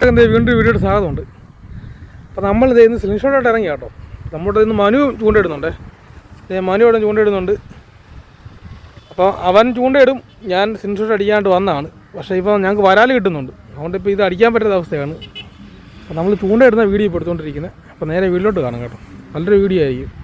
എന്താ വീണ്ടും വീഡിയോയുടെ സ്വാഗതമുണ്ട്. അപ്പോൾ നമ്മളിത് ഇന്ന് സ്ലിംഗ്ഷോട്ടായിട്ട് ഇറങ്ങി കേട്ടോ. നമ്മുടെ ഇന്ന് മനു ചൂണ്ടയിടുന്നുണ്ട്. മനു അവിടെ ചൂണ്ടയിടുന്നുണ്ട്. അപ്പോൾ അവൻ ചൂണ്ടയിടും, ഞാൻ സ്ലിംഗ്ഷോട്ട് അടിക്കാണ്ട് വന്നതാണ്. പക്ഷേ ഇപ്പോൾ ഞങ്ങൾക്ക് വരാൽ കിട്ടുന്നുണ്ട്, അതുകൊണ്ട് ഇപ്പോൾ ഇത് അടിക്കാൻ പറ്റാത്ത അവസ്ഥയാണ്. അപ്പോൾ നമ്മൾ ചൂണ്ടയിടുന്ന വീഡിയോ ഇപ്പോൾ എടുത്തുകൊണ്ടിരിക്കുന്നത്. അപ്പോൾ നേരെ വീട്ടിലോട്ട് കാണാം കേട്ടോ. നല്ലൊരു വീഡിയോ ആയിരിക്കും.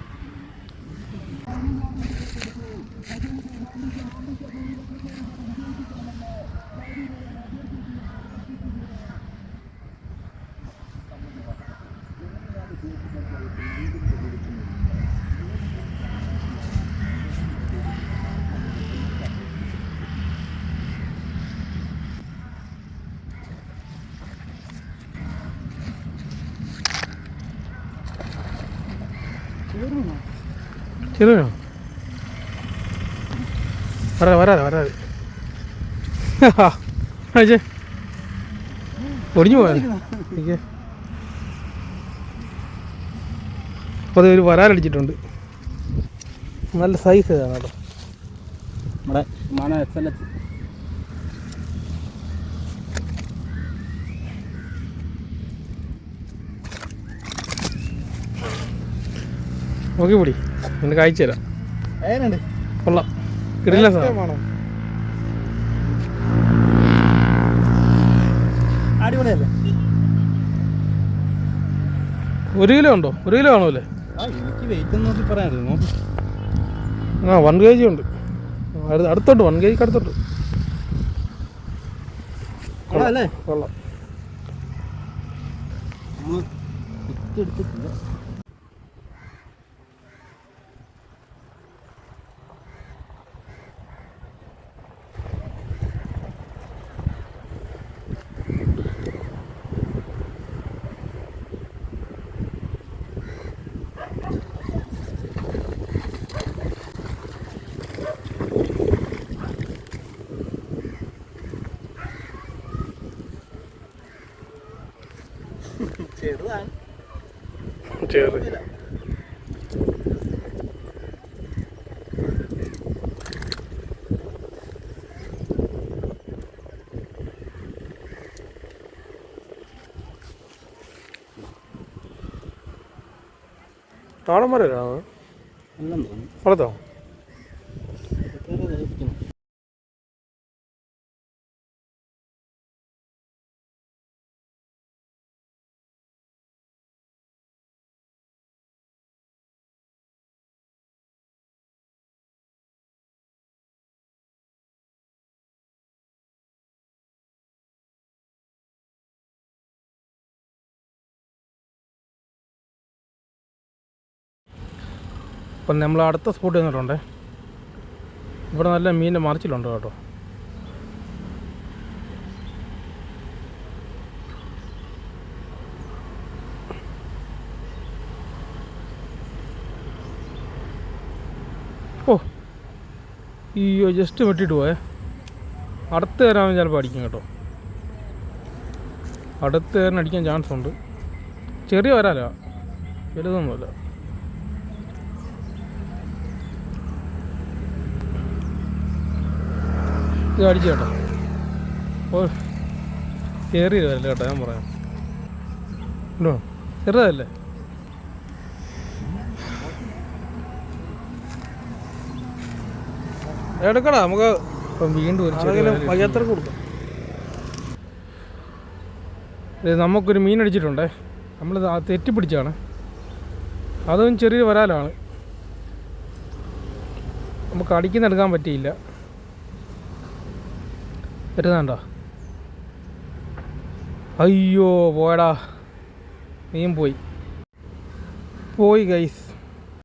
ചെറുതാണോ? വരാതെ ഒടിഞ്ഞു പോയാ. അപ്പോൾ അത് ഒരു വരാലടിച്ചിട്ടുണ്ട്. നല്ല സൈസ് ഏതാണ് കേട്ടോ. നമ്മുടെ SLH നോക്കി പൊടി, നിനക്ക് കാഴ്ച തരാം. കൊള്ളാം, കിടിലൻ സാധനം. അടിപൊളിയല്ലേ? 1 കിലോ ഉണ്ടോ? 1 കിലോ കാണുമല്ലേ? ആ 1 kg ഉണ്ട്. അടുത്തോട്ട് 1 kg അടുത്തോട്ട്. കൊള്ളാം. താളന്മാരാ വളർത്തോ? അപ്പം നമ്മൾ അടുത്ത സ്പോട്ട് ചെന്നിട്ടുണ്ടേ. ഇവിടെ നല്ല മീനിൻ്റെ മറിച്ചിലുണ്ട് കേട്ടോ. ഓ അയ്യോ, ജസ്റ്റ് വെട്ടിയിട്ട് പോയേ. അടുത്ത് കയറാൻ ചിലപ്പോൾ അടിക്കും കേട്ടോ. അടുത്ത് കയറാൻ അടിക്കാൻ ചാൻസ് ഉണ്ട്. ചെറിയ വരാല, വലുതൊന്നുമല്ല. ഇത് അടിച്ചു കേട്ടോ. ഓ കയറി വരല്ല കേട്ടോ, ഞാൻ പറയാം. ഉണ്ടോ? ചെറുതല്ലേ? എടുക്കടാ, നമുക്ക് ഇപ്പം വീണ്ടും വയ്യാത്ര കൊടുക്കാം. നമുക്കൊരു മീൻ അടിച്ചിട്ടുണ്ടേ. നമ്മൾ തെറ്റിപ്പിടിച്ചാണ്. അതും ചെറിയ വരാലാണ്. നമുക്ക് അടിക്കുന്നെടുക്കാൻ പറ്റിയില്ല. വരുന്നുണ്ടോ? അയ്യോ പോയടാ, മീൻ പോയി ഗൈസ്.